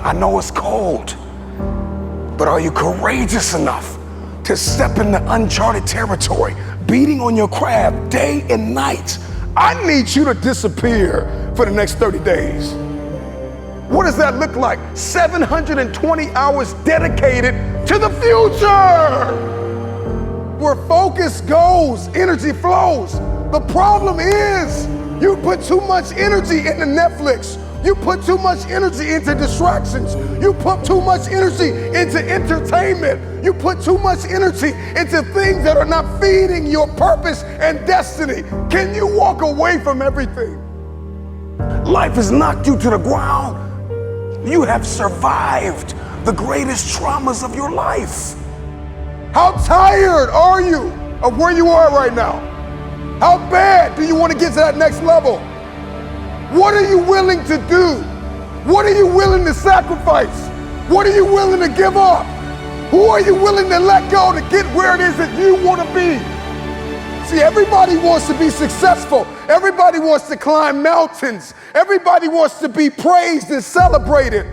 I know it's cold, but are you courageous enough to step into uncharted territory, beating on your craft day and night? I need you to disappear for the next 30 days. What does that look like? 720 hours dedicated to the future. Where focus goes, energy flows. The problem is you put too much energy into Netflix. You put too much energy into distractions. You put too much energy into entertainment. You put too much energy into things that are not feeding your purpose and destiny. Can you walk away from everything? Life has knocked you to the ground. You have survived the greatest traumas of your life. How tired are you of where you are right now? How bad do you want to get to that next level? What are you willing to do? What are you willing to sacrifice? What are you willing to give up? Who are you willing to let go to get where it is that you want to be? See, everybody wants to be successful. Everybody wants to climb mountains. Everybody wants to be praised and celebrated.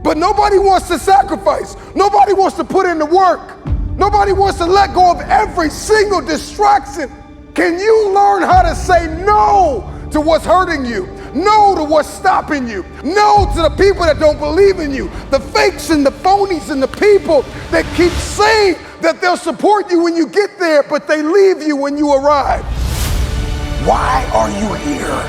But nobody wants to sacrifice. Nobody wants to put in the work. Nobody wants to let go of every single distraction. Can you learn how to say no to what's hurting you? No to what's stopping you. No to the people that don't believe in you. The fakes and the phonies and the people that keep saying that they'll support you when you get there, but they leave you when you arrive. Why are you here?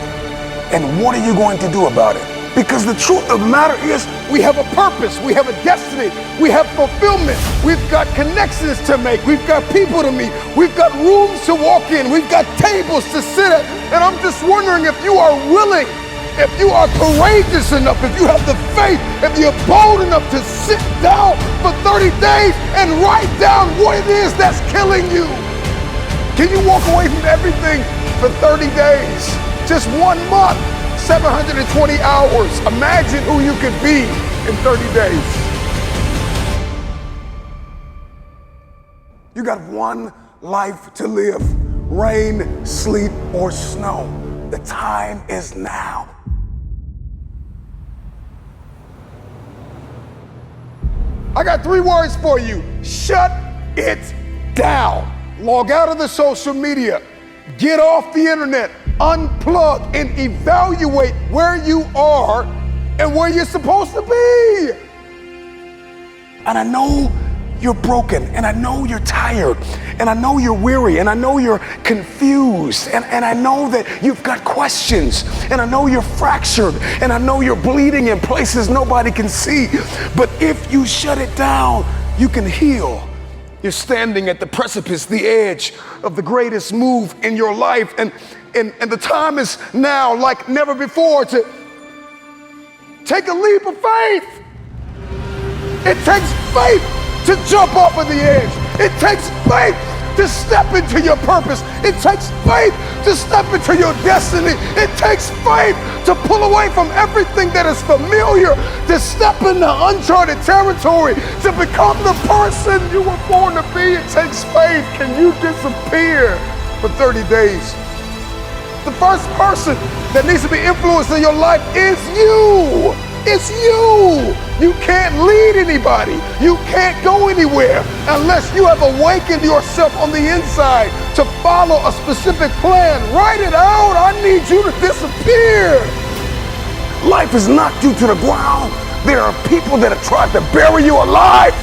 And what are you going to do about it? Because the truth of the matter is, we have a purpose, we have a destiny, we have fulfillment, we've got connections to make, we've got people to meet, we've got rooms to walk in, we've got tables to sit at, and I'm just wondering if you are willing, if you are courageous enough, if you have the faith, if you're bold enough to sit down for 30 days and write down what it is that's killing you. Can you walk away from everything for 30 days? Just 1 month. 720 hours. Imagine who you could be in 30 days. You got one life to live. Rain, sleet, or snow. The time is now. I got 3 words for you. Shut it down. Log out of the social media. Get off the internet. Unplug and evaluate where you are and where you're supposed to be. And I know you're broken, and I know you're tired, and I know you're weary, and I know you're confused, and I know that you've got questions, and I know you're fractured, and I know you're bleeding in places nobody can see. But if you shut it down, you can heal. You're standing at the precipice, the edge of the greatest move in your life, and the time is now like never before to take a leap of faith. It takes faith to jump off of the edge. It takes faith to step into your purpose. It takes faith to step into your destiny. It takes faith to pull away from everything that is familiar, to step into uncharted territory, to become the person you were born to be. It takes faith. Can you disappear for 30 days? The first person that needs to be influenced in your life is you. It's you. You can't lead anybody. You can't go anywhere unless you have awakened yourself on the inside to follow a specific plan. Write it out. I need you to disappear. Life has knocked you to the ground. There are people that have tried to bury you alive,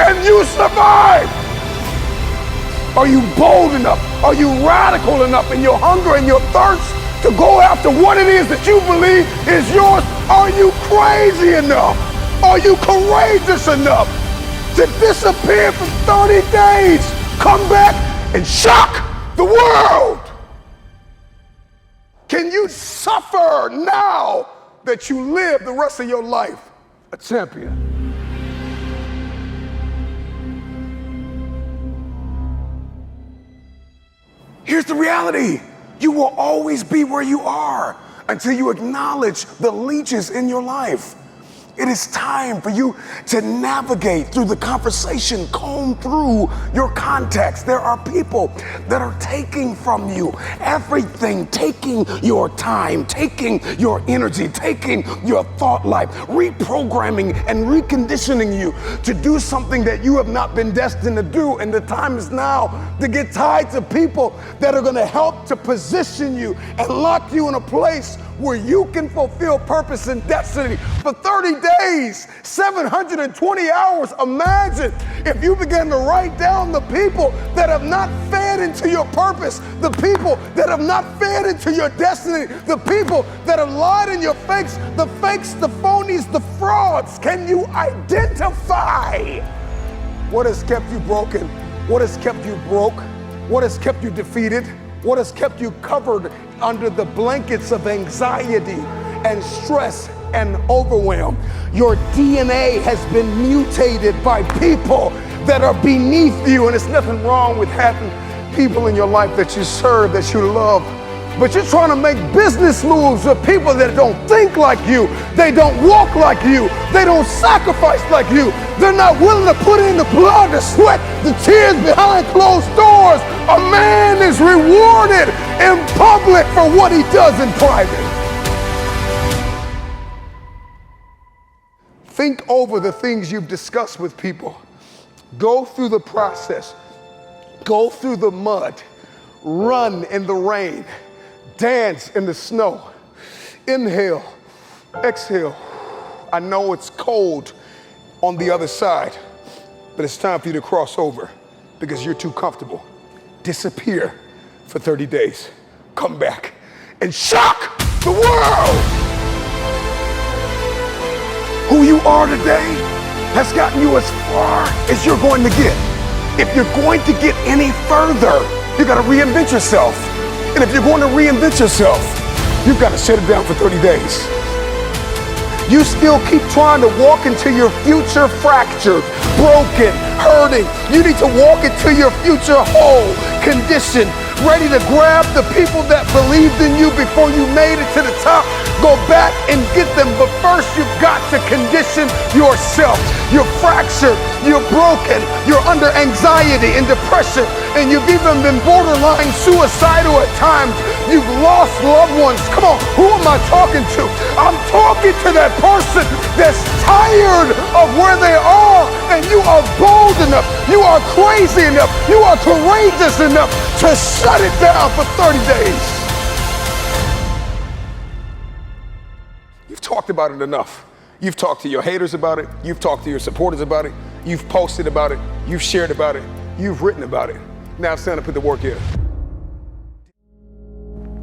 and you survived. Are you bold enough? Are you radical enough in your hunger and your thirst to go after what it is that you believe is yours? Are you crazy enough? Are you courageous enough to disappear for 30 days, come back and shock the world? Can you suffer now that you live the rest of your life a champion? Here's the reality. You will always be where you are until you acknowledge the leeches in your life. It is time for you to navigate through the conversation, comb through your context. There are people that are taking from you everything, taking your time, taking your energy, taking your thought life, reprogramming and reconditioning you to do something that you have not been destined to do. And the time is now to get tied to people that are going to help to position you and lock you in a place where you can fulfill purpose and destiny for 30 days, 720 hours. Imagine if you began to write down the people that have not fed into your purpose, the people that have not fed into your destiny, the people that have lied in your fakes, the phonies, the frauds. Can you identify what has kept you broken? What has kept you broke? What has kept you defeated? What has kept you covered under the blankets of anxiety and stress and overwhelm? Your DNA has been mutated by people that are beneath you, and there's nothing wrong with having people in your life that you serve, that you love. But you're trying to make business moves with people that don't think like you. They don't walk like you. They don't sacrifice like you. They're not willing to put in the blood, the sweat, the tears behind closed doors. A man is rewarded in public for what he does in private. Think over the things you've discussed with people. Go through the process. Go through the mud. Run in the rain. Dance in the snow. Inhale, exhale. I know it's cold on the other side, but it's time for you to cross over because you're too comfortable. Disappear for 30 days. Come back and shock the world. Who you are today has gotten you as far as you're going to get. If you're going to get any further, you got to reinvent yourself. And if you're going to reinvent yourself, you've got to shut it down for 30 days. You still keep trying to walk into your future fractured, broken, hurting. You need to walk into your future whole, conditioned, ready to grab the people that believed in you before you made it to the top. Go back and get them, but first you've got to condition yourself. You're fractured, you're broken, you're under anxiety and depression, and you've even been borderline suicidal at times. You've lost loved ones. Come on, who am I talking to? I'm talking to that person that's tired of where they are, and you are bold enough, you are crazy enough, you are courageous enough to shut it down for 30 days. You've talked about it enough. You've talked to your haters about it. You've talked to your supporters about it. You've posted about it. You've shared about it. You've written about it. Now it's time to put the work in.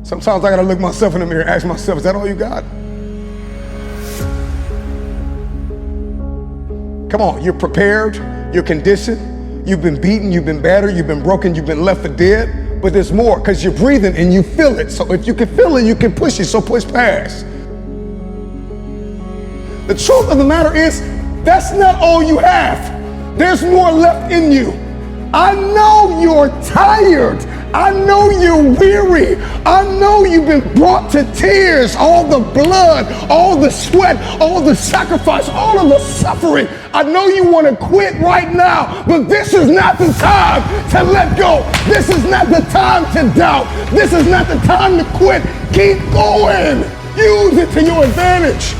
Sometimes I gotta look myself in the mirror and ask myself, is that all you got? Come on, you're prepared, you're conditioned, you've been beaten, you've been battered, you've been broken, you've been left for dead, but there's more because you're breathing and you feel it. So if you can feel it, you can push it, so push past. The truth of the matter is, that's not all you have. There's more left in you. I know you're tired. I know you're weary. I know you've been brought to tears. All the blood, all the sweat, all the sacrifice, all of the suffering. I know you want to quit right now, but this is not the time to let go. This is not the time to doubt. This is not the time to quit. Keep going. Use it to your advantage.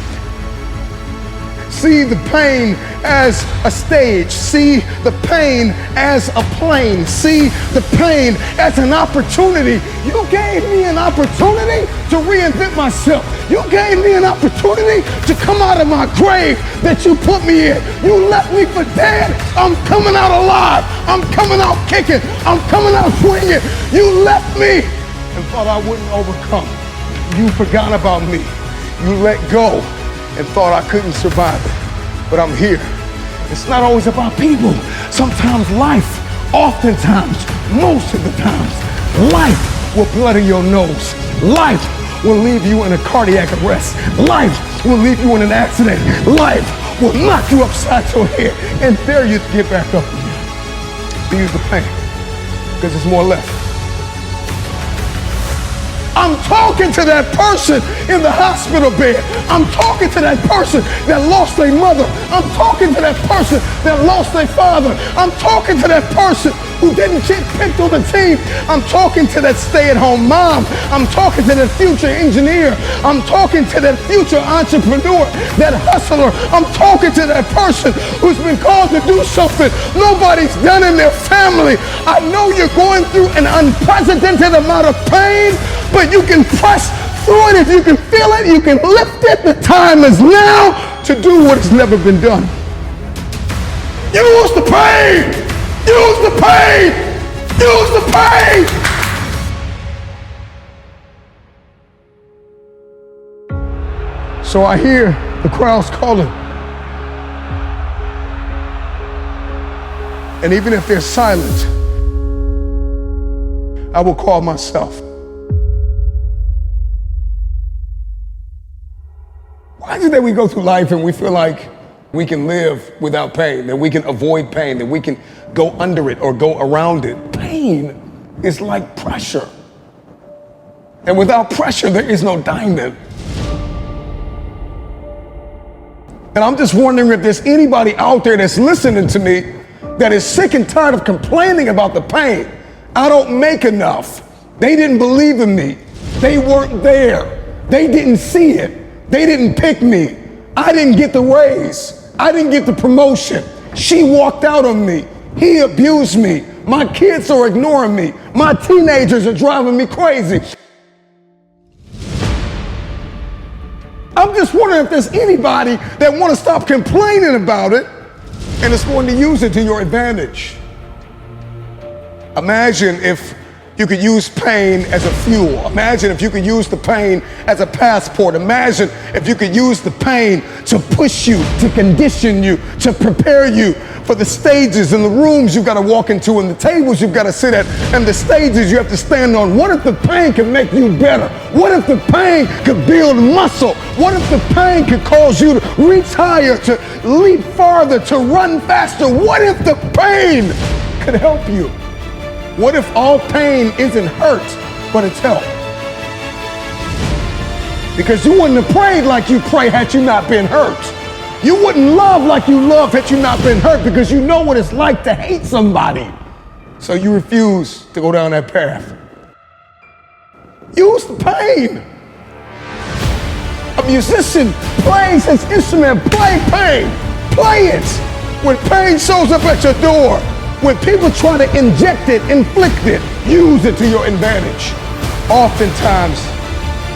See the pain as a stage. See the pain as a plane. See the pain as an opportunity. You gave me an opportunity to reinvent myself. You gave me an opportunity to come out of my grave that you put me in. You left me for dead. I'm coming out alive. I'm coming out kicking. I'm coming out swinging. You left me and thought I wouldn't overcome. You forgot about me. You let go and thought I couldn't survive it, but I'm here. It's not always about people. Sometimes life, oftentimes, most of the times, life will bloody your nose. Life will leave you in a cardiac arrest. Life will leave you in an accident. Life will knock you upside your head and dare you to get back up again. So use the pain, because there's more left. I'm talking to that person in the hospital bed. I'm talking to that person that lost their mother. I'm talking to that person that lost their father. I'm talking to that person who didn't get picked on the team. I'm talking to that stay-at-home mom. I'm talking to that future engineer. I'm talking to that future entrepreneur, that hustler. I'm talking to that person who's been called to do something nobody's done in their family. I know you're going through an unprecedented amount of pain, but you can press through it. If you can feel it, you can lift it. The time is now to do what has never been done. Use the pain. Use the pain. Use the pain. So I hear the crowds calling. And even if they're silent, I will call myself. Why is it that we go through life and we feel like we can live without pain, that we can avoid pain, that we can go under it or go around it? Pain is like pressure. And without pressure, there is no diamond. And I'm just wondering if there's anybody out there that's listening to me that is sick and tired of complaining about the pain. I don't make enough. They didn't believe in me. They weren't there. They didn't see it. They didn't pick me. I didn't get the raise. I didn't get the promotion. She walked out on me. He abused me. My kids are ignoring me. My teenagers are driving me crazy. I'm just wondering if there's anybody that want to stop complaining about it and is going to use it to your advantage. Imagine if you could use pain as a fuel. Imagine if you could use the pain as a passport. Imagine if you could use the pain to push you, to condition you, to prepare you for the stages and the rooms you've got to walk into and the tables you've got to sit at and the stages you have to stand on. What if the pain could make you better? What if the pain could build muscle? What if the pain could cause you to reach higher, to leap farther, to run faster? What if the pain could help you? What if all pain isn't hurt, but it's help? Because you wouldn't have prayed like you pray had you not been hurt. You wouldn't love like you love had you not been hurt, because you know what it's like to hate somebody. So you refuse to go down that path. Use the pain. A musician plays his instrument, play pain. Play it. When pain shows up at your door, when people try to inject it, inflict it, use it to your advantage. Oftentimes,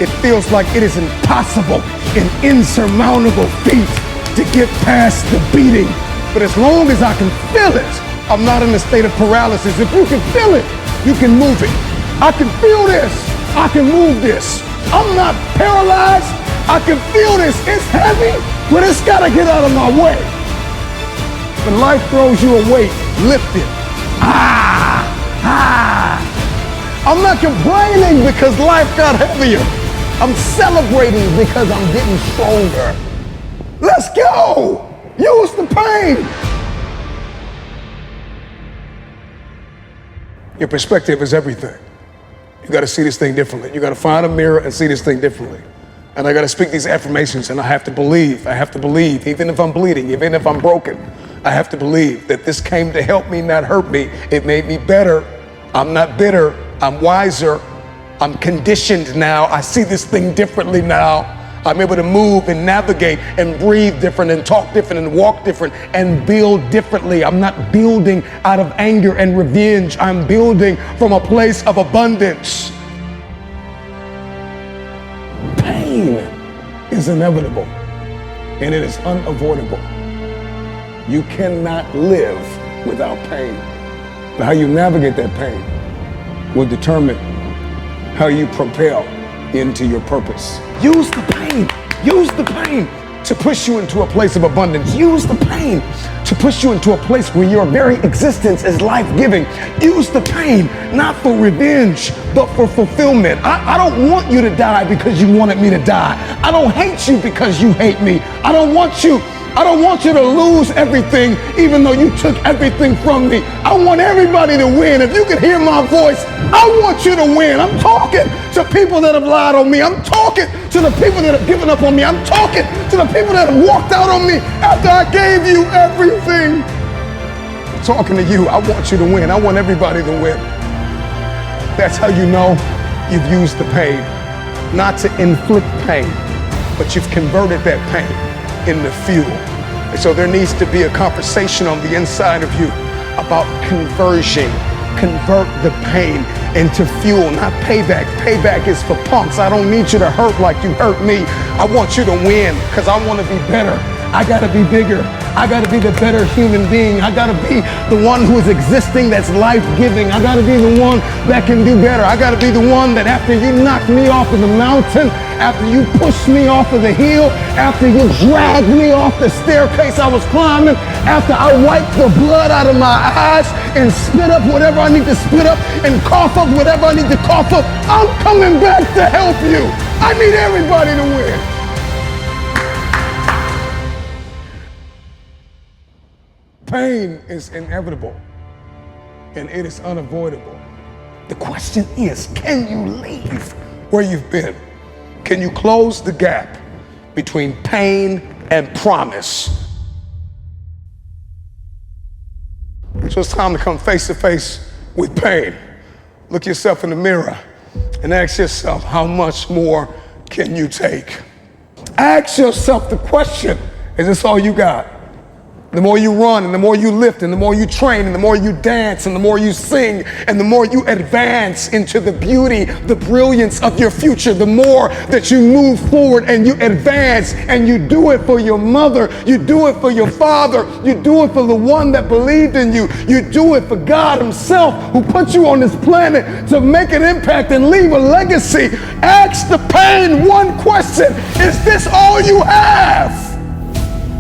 it feels like it is impossible, an insurmountable feat to get past the beating. But as long as I can feel it, I'm not in a state of paralysis. If you can feel it, you can move it. I can feel this. I can move this. I'm not paralyzed. I can feel this. It's heavy, but it's got to get out of my way. When life throws you a weight, lift it. I'm not complaining because life got heavier. I'm celebrating because I'm getting stronger. Let's go. Use the pain. Your perspective is everything. You got to see this thing differently. You got to find a mirror and see this thing differently. And I got to speak these affirmations, and I have to believe. I have to believe, even if I'm bleeding, even if I'm broken. I have to believe that this came to help me, not hurt me. It made me better. I'm not bitter. I'm wiser. I'm conditioned now. I see this thing differently now. I'm able to move and navigate and breathe different and talk different and walk different and build differently. I'm not building out of anger and revenge. I'm building from a place of abundance. Pain is inevitable and it is unavoidable. You cannot live without pain. But how you navigate that pain will determine how you propel into your purpose. Use the pain. Use the pain to push you into a place of abundance. Use the pain to push you into a place where your very existence is life-giving. Use the pain, not for revenge, but for fulfillment. I don't want you to die because you wanted me to die. I don't hate you because you hate me. I don't want you I don't want you to lose everything, even though you took everything from me. I want everybody to win. If you can hear my voice, I want you to win. I'm talking to people that have lied on me. I'm talking to the people that have given up on me. I'm talking to the people that have walked out on me after I gave you everything. I'm talking to you. I want you to win. I want everybody to win. That's how you know you've used the pain. Not to inflict pain, but you've converted that pain into fuel. And so there needs to be a conversation on the inside of you about conversion. Convert the pain into fuel, not payback. Payback is for punks. I don't need you to hurt like you hurt me. I want you to win because I want to be better. I gotta be bigger. I gotta be the better human being. I gotta be the one who is existing that's life-giving. I gotta be the one that can do better. I gotta be the one that after you knocked me off of the mountain, after you pushed me off of the hill, after you dragged me off the staircase I was climbing, after I wiped the blood out of my eyes and spit up whatever I need to spit up and cough up whatever I need to cough up, I'm coming back to help you. I need everybody to win. Pain is inevitable and it is unavoidable. The question is, can you leave where you've been? Can you close the gap between pain and promise? So it's time to come face to face with pain. Look yourself in the mirror and ask yourself, how much more can you take? Ask yourself the question, is this all you got? The more you run and the more you lift and the more you train and the more you dance and the more you sing and the more you advance into the beauty, the brilliance of your future, the more that you move forward and you advance and you do it for your mother, you do it for your father, you do it for the one that believed in you, you do it for God himself who put you on this planet to make an impact and leave a legacy. Ask the pain one question, is this all you have?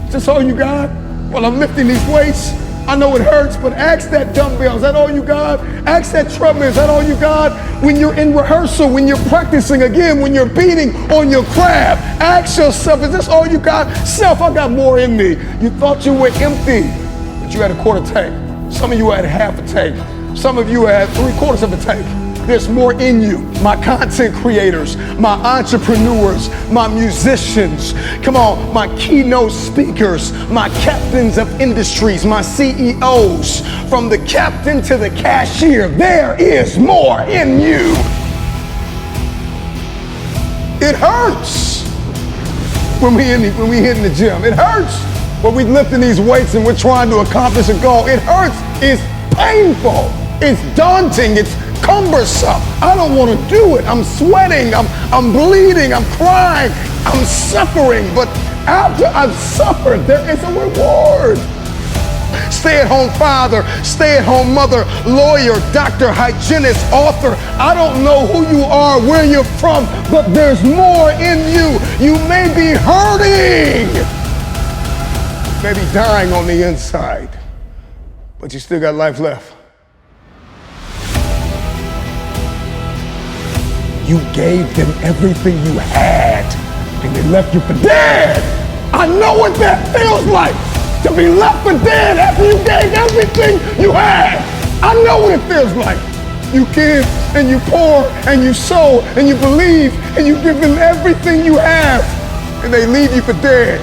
Is this all you got? Well, I'm lifting these weights. I know it hurts, but ask that dumbbell, is that all you got? Ask that treadmill, is that all you got? When you're in rehearsal, when you're practicing again, when you're beating on your craft, ask yourself, is this all you got? Self, I got more in me. You thought you were empty, but you had a quarter tank. Some of you had half a tank. Some of you had 3/4 of a tank. There's more in you. My content creators, my entrepreneurs, my musicians, come on, my keynote speakers, my captains of industries, my CEOs, from the captain to the cashier, there is more in you. It hurts when we hit in the gym. It hurts when we lifting these weights and we're trying to accomplish a goal. It hurts. It's painful. It's daunting. It's cumbersome. I don't want to do it. I'm sweating. I'm bleeding. I'm crying. I'm suffering. But after I've suffered, there is a reward. Stay-at-home father, stay-at-home mother, lawyer, doctor, hygienist, author. I don't know who you are, where you're from, but there's more in you. You may be hurting, maybe dying on the inside, but you still got life left. You gave them everything you had, and they left you for dead. I know what that feels like, to be left for dead after you gave everything you had. I know what it feels like. You give, and you pour, and you sow, and you believe, and you give them everything you have, and they leave you for dead.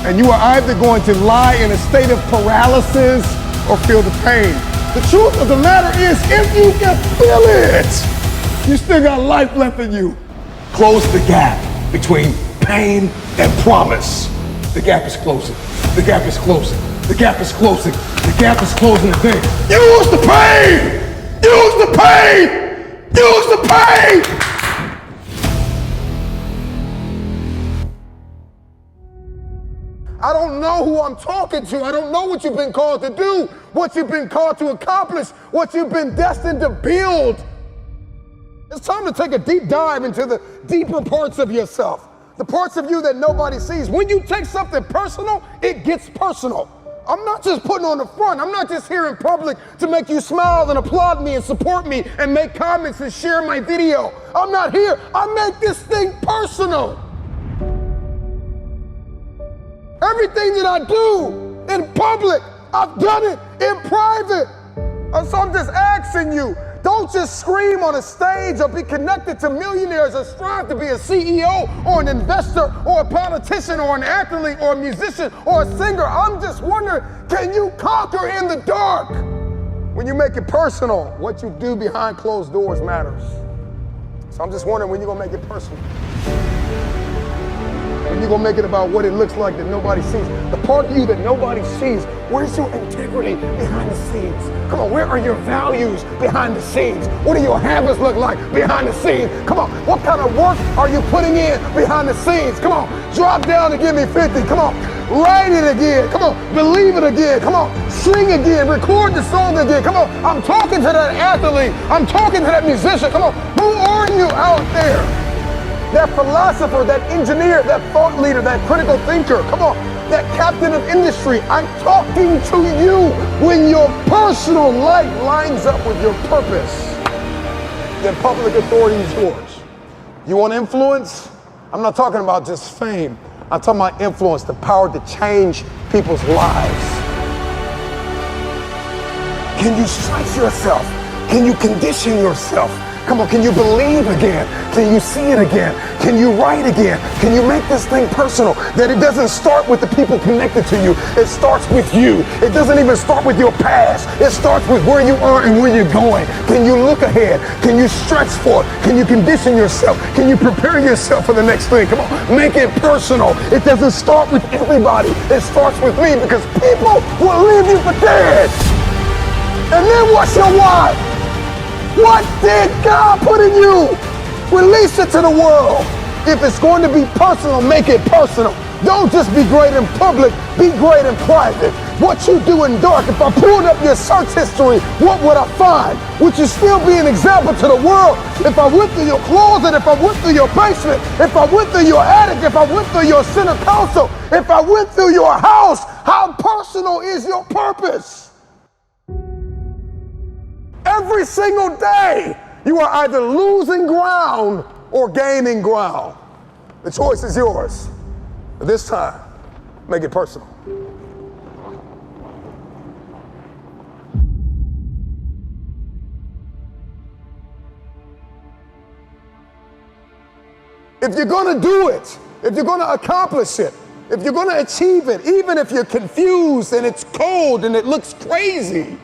And you are either going to lie in a state of paralysis or feel the pain. The truth of the matter is, if you can feel it, you still got life left in you. Close the gap between pain and promise. The gap is closing. The gap is closing. The gap is closing. The gap is closing today. Use the pain! Use the pain! Use the pain! I don't know who I'm talking to. I don't know what you've been called to do, what you've been called to accomplish, what you've been destined to build. It's time to take a deep dive into the deeper parts of yourself, the parts of you that nobody sees. When you take something personal, it gets personal. I'm not just putting on the front. I'm not just here in public to make you smile and applaud me and support me and make comments and share my video. I'm not here. I make this thing personal. Everything that I do in public, I've done it in private. And so I'm just asking you, don't just scream on a stage or be connected to millionaires or strive to be a CEO or an investor or a politician or an athlete or a musician or a singer. I'm just wondering, can you conquer in the dark? When you make it personal, what you do behind closed doors matters. So I'm just wondering when you're gonna make it personal. When you're gonna make it about what it looks like that nobody sees. The part of you that nobody sees, where's your integrity behind the scenes? Come on, where are your values behind the scenes? What do your habits look like behind the scenes? Come on, what kind of work are you putting in behind the scenes? Come on, drop down and give me 50. Come on, write it again. Come on, believe it again. Come on, sing again, record the song again. Come on, I'm talking to that athlete. I'm talking to that musician. Come on, who are you out there? That philosopher, that engineer, that thought leader, that critical thinker, come on, that captain of industry. I'm talking to you. When your personal life lines up with your purpose, then public authority is yours. You want influence? I'm not talking about just fame. I'm talking about influence, the power to change people's lives. Can you stretch yourself? Can you condition yourself? Come on, can you believe again? Can you see it again? Can you write again? Can you make this thing personal? That it doesn't start with the people connected to you. It starts with you. It doesn't even start with your past. It starts with where you are and where you're going. Can you look ahead? Can you stretch for it? Can you condition yourself? Can you prepare yourself for the next thing? Come on, make it personal. It doesn't start with everybody. It starts with me, because people will leave you for dead. And then what's your why? What did God put in you? Release it to the world. If it's going to be personal, make it personal. Don't just be great in public, be great in private. What you do in dark, if I pulled up your search history, what would I find? Would you still be an example to the world? If I went through your closet, if I went through your basement, if I went through your attic, if I went through your center console, if I went through your house, how personal is your purpose? Every single day, you are either losing ground or gaining ground. The choice is yours. But this time, make it personal. If you're going to do it, if you're going to accomplish it, if you're going to achieve it, even if you're confused and it's cold and it looks crazy,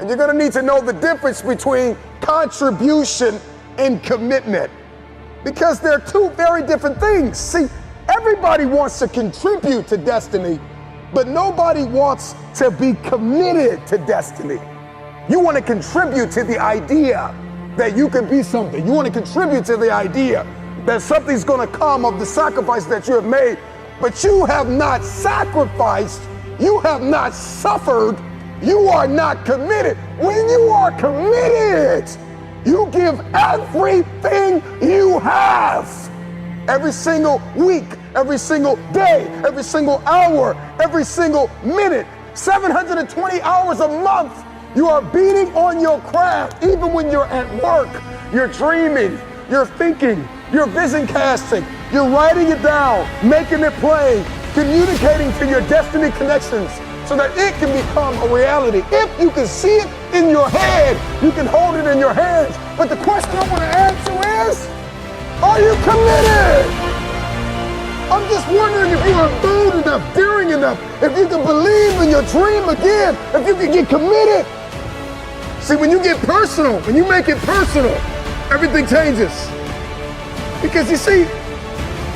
and you're going to need to know the difference between contribution and commitment, because they're two very different things. See, everybody wants to contribute to destiny, but nobody wants to be committed to destiny. You want to contribute to the idea that you can be something. You want to contribute to the idea that something's going to come of the sacrifice that you have made, but you have not sacrificed, you have not suffered, you are not committed. When you are committed, you give everything you have. Every single week, every single day, every single hour, every single minute, 720 hours a month, you are beating on your craft. Even when you're at work, you're dreaming, you're thinking, you're vision casting, you're writing it down, making it plain, communicating to your destiny connections, so that it can become a reality. If you can see it in your head, you can hold it in your hands. But the question I want to ask you is, are you committed? I'm just wondering if you are bold enough, daring enough, if you can believe in your dream again, if you can get committed. See, when you get personal, when you make it personal, everything changes. Because you see,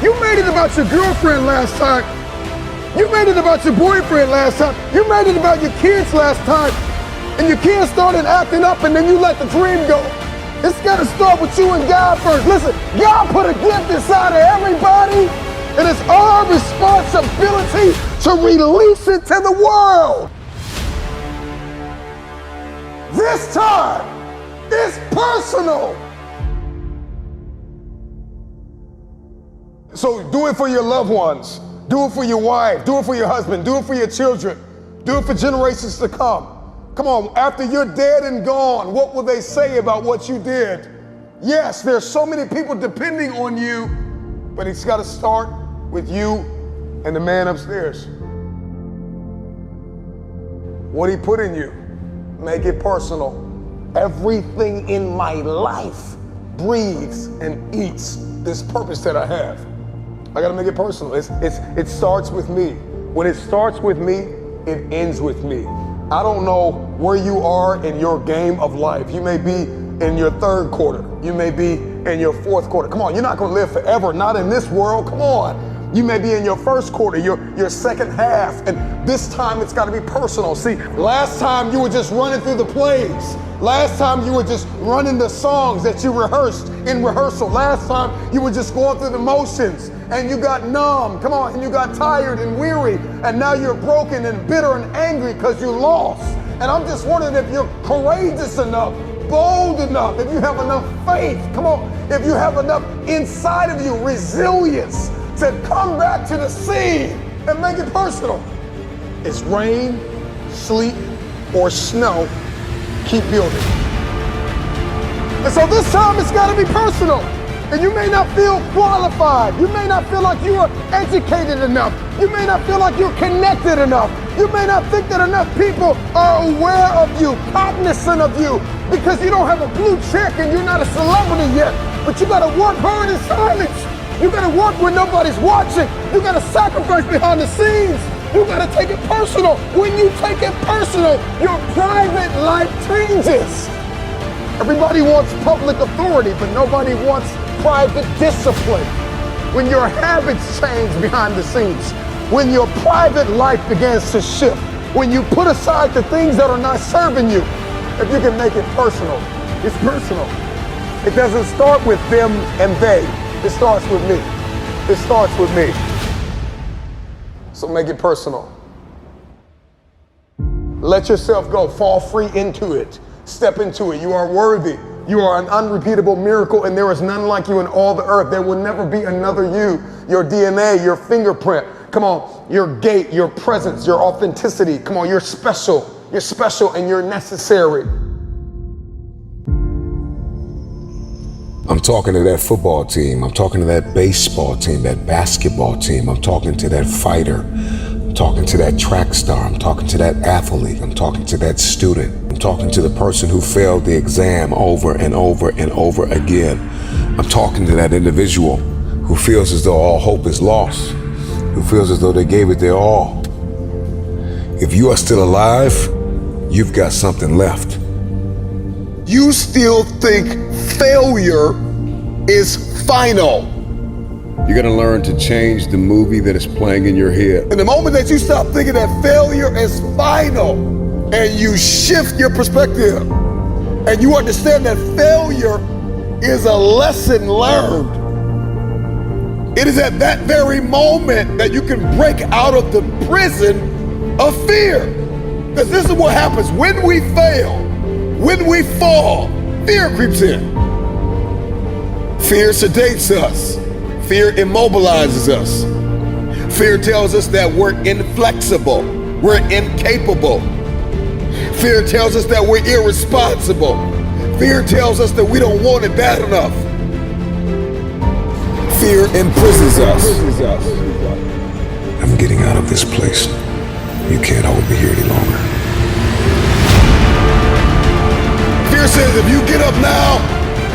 you made it about your girlfriend last time. You made it about your boyfriend last time. You made it about your kids last time. And your kids started acting up, and then you let the dream go. It's got to start with you and God first. Listen, God put a gift inside of everybody, and it's our responsibility to release it to the world. This time is personal. So do it for your loved ones. Do it for your wife. Do it for your husband. Do it for your children. Do it for generations to come. Come on, after you're dead and gone, what will they say about what you did? Yes, there's so many people depending on you, but it's got to start with you And the man upstairs, what he put in you, make it personal. Everything in my life breathes and eats this purpose that I have. I gotta make it personal. It starts with me. When it starts with me, it ends with me. I don't know where you are in your game of life. You may be in your third quarter. You may be in your fourth quarter. Come on, you're not gonna live forever, not in this world, come on. You may be in your first quarter, your second half, and this time it's gotta be personal. See, last time you were just running through the plays. Last time you were just running the songs that you rehearsed in rehearsal. Last time you were just going through the motions and you got numb, come on, and you got tired and weary, and now you're broken and bitter and angry because you lost. And I'm just wondering if you're courageous enough, bold enough, if you have enough faith, come on, if you have enough inside of you, resilience, to come back to the scene and make it personal. It's rain, sleet, or snow, keep building. And so this time it's gotta be personal. And you may not feel qualified. You may not feel like you are educated enough. You may not feel like you're connected enough. You may not think that enough people are aware of you, cognizant of you, because you don't have a blue check and you're not a celebrity yet. But you gotta work hard in silence. You gotta work when nobody's watching. You gotta sacrifice behind the scenes. You gotta take it personal. When you take it personal, your private life changes. Everybody wants public authority, but nobody wants private discipline. When your habits change behind the scenes, when your private life begins to shift, when you put aside the things that are not serving you, if you can make it personal, it's personal. It doesn't start with them and they. It starts with me. It starts with me. So make it personal. Let yourself go. Fall free into it. Step into it. You are worthy. You are an unrepeatable miracle, and there is none like you in all the earth. There will never be another you. Your DNA, your fingerprint. Come on, your gait, your presence, your authenticity. Come on, you're special. You're special and you're necessary. I'm talking to that football team. I'm talking to that baseball team, that basketball team. I'm talking to that fighter. I'm talking to that track star. I'm talking to that athlete. I'm talking to that student. I'm talking to the person who failed the exam over and over and over again. I'm talking to that individual who feels as though all hope is lost, who feels as though they gave it their all. If you are still alive, you've got something left. You still think failure is final. You're gonna learn to change the movie that is playing in your head. And the moment that you stop thinking that failure is final and you shift your perspective and you understand that failure is a lesson learned, it is at that very moment that you can break out of the prison of fear. Because this is what happens when we fail. When we fall, fear creeps in. Fear sedates us. Fear immobilizes us. Fear tells us that we're inflexible. We're incapable. Fear tells us that we're irresponsible. Fear tells us that we don't want it bad enough. Fear imprisons us. I'm getting out of this place. You can't hold me here any longer. Fear says if you get up now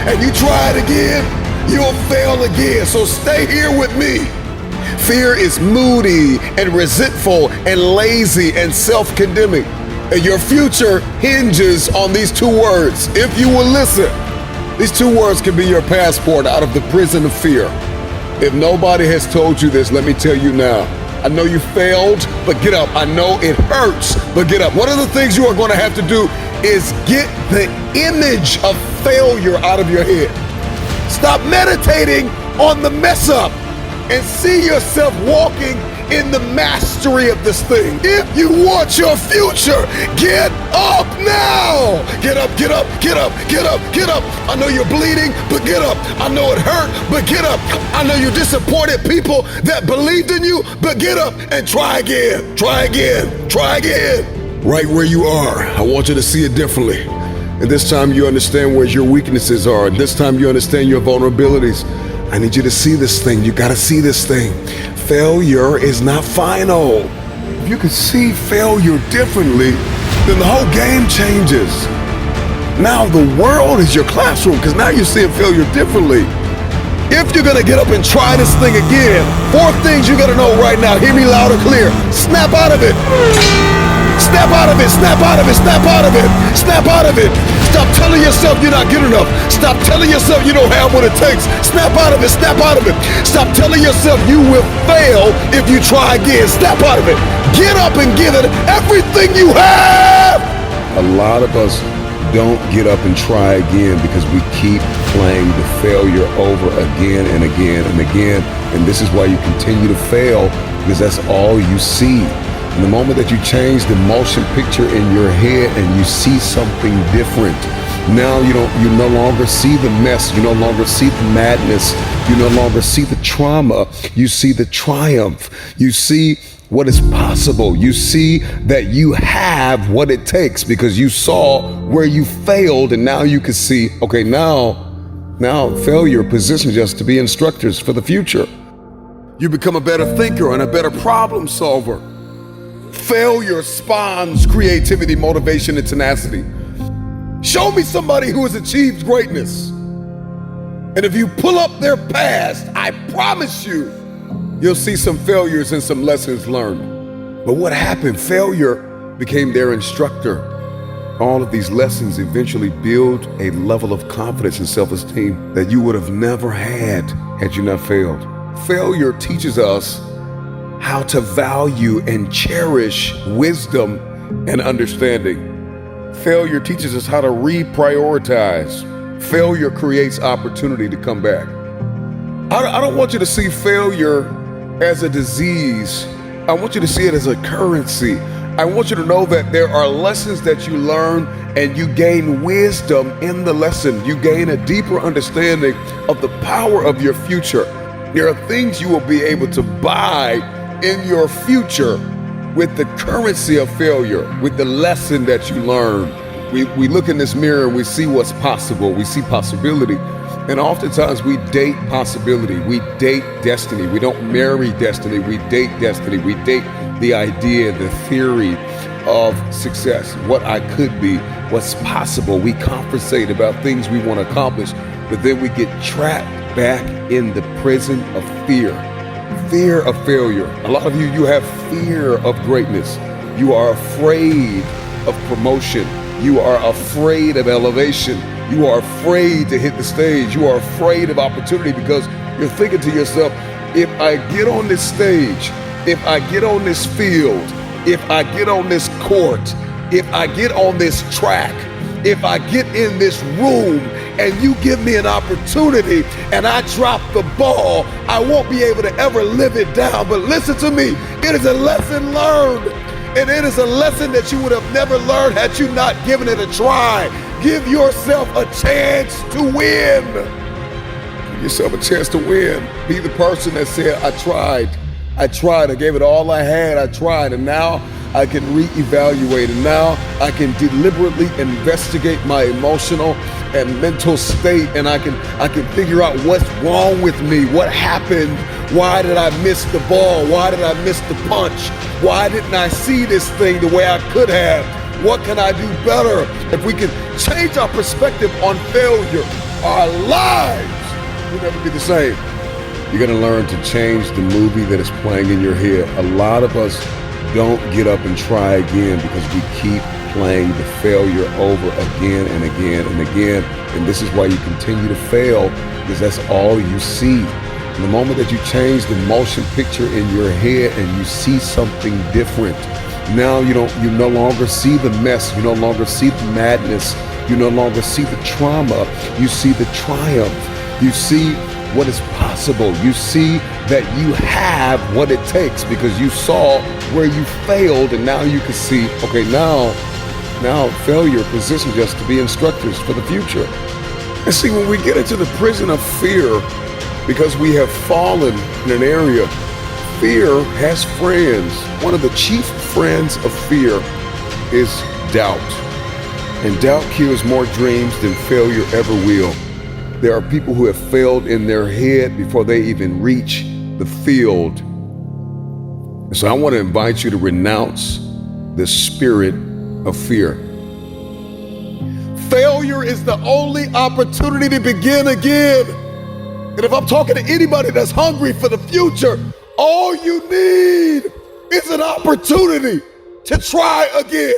and you try it again, you'll fail again. So stay here with me. Fear is moody and resentful and lazy and self-condemning. And your future hinges on these two words. If you will listen, these two words can be your passport out of the prison of fear. If nobody has told you this, let me tell you now. I know you failed, but get up. I know it hurts, but get up. One of the things you are going to have to do is get the image of failure out of your head. Stop meditating on the mess up and see yourself walking in the mastery of this thing. If you want your future, get up now. Get up, get up, get up, get up, get up. I know you're bleeding, but get up. I know it hurt, but get up. I know you disappointed people that believed in you, but get up and try again, try again, try again. Right where you are, I want you to see it differently. And this time you understand where your weaknesses are. And this time you understand your vulnerabilities. I need you to see this thing. You gotta see this thing. failure is not final. If you can see failure differently, then the whole game changes. Now the world is your classroom because now you're seeing failure differently. If you're gonna get up and try this thing again, 4 things you gotta know right now. Hear me loud and clear. Snap out of it. Snap out of it, snap out of it, snap out of it, snap out of it. Stop telling yourself you're not good enough. Stop telling yourself you don't have what it takes. Snap out of it, snap out of it. Stop telling yourself you will fail if you try again. Snap out of it. Get up and give it everything you have. A lot of us don't get up and try again because we keep playing the failure over again and again and again. And this is why you continue to fail, because that's all you see. And the moment that you change the motion picture in your head and you see something different, now you no longer see the mess, you no longer see the madness, you no longer see the trauma, you see the triumph, you see what is possible. You see that you have what it takes because you saw where you failed, and now you can see, okay, now failure positions us to be instructors for the future. You become a better thinker and a better problem solver. Failure spawns creativity, motivation, and tenacity. Show me somebody who has achieved greatness, and if you pull up their past, I promise you'll see some failures and some lessons learned. But what happened? Failure became their instructor. All of these lessons eventually build a level of confidence and self-esteem that you would have never had you not failed. Failure teaches us how to value and cherish wisdom and understanding. Failure teaches us how to reprioritize. Failure creates opportunity to come back. I don't want you to see failure as a disease. I want you to see it as a currency. I want you to know that there are lessons that you learn and you gain wisdom in the lesson. You gain a deeper understanding of the power of your future. There are things you will be able to buy in your future with the currency of failure, with the lesson that you learn. We look in this mirror and we see what's possible. We see possibility. And oftentimes we date possibility. We date destiny. We don't marry destiny. We date destiny. We date the idea, the theory of success, what I could be, what's possible. We conversate about things we want to accomplish, but then we get trapped back in the prison of fear. Fear of failure. A lot of you have fear of greatness. You are afraid of promotion. You are afraid of elevation. You are afraid to hit the stage. You are afraid of opportunity because you're thinking to yourself, if I get on this stage, if I get on this field, if I get on this court, if I get on this track, if I get in this room and you give me an opportunity and I drop the ball, I won't be able to ever live it down. But listen to me, it is a lesson learned. And it is a lesson that you would have never learned had you not given it a try. Give yourself a chance to win. Give yourself a chance to win. Be the person that said, I tried, I gave it all I had, I tried, and now I can reevaluate, and now I can deliberately investigate my emotional and mental state, and I can figure out what's wrong with me, what happened, why did I miss the ball, why did I miss the punch, why didn't I see this thing the way I could have, what can I do better? If we can change our perspective on failure, our lives will never be the same. You're gonna learn to change the movie that is playing in your head. A lot of us don't get up and try again because we keep playing the failure over again and again and again. And this is why you continue to fail, because that's all you see. And the moment that you change the motion picture in your head and you see something different, now you no longer see the mess, you no longer see the madness, you no longer see the trauma, you see the triumph, you see what is possible, you see that you have what it takes because you saw where you failed, and now you can see, okay, now failure positions us to be instructors for the future. And see, when we get into the prison of fear, because we have fallen in an area, fear has friends. One of the chief friends of fear is doubt. And doubt kills more dreams than failure ever will. There are people who have failed in their head before they even reach the field So I want to invite you to renounce the spirit of fear. Failure is the only opportunity to begin again. And if I'm talking to anybody that's hungry for the future, all you need is an opportunity to try again.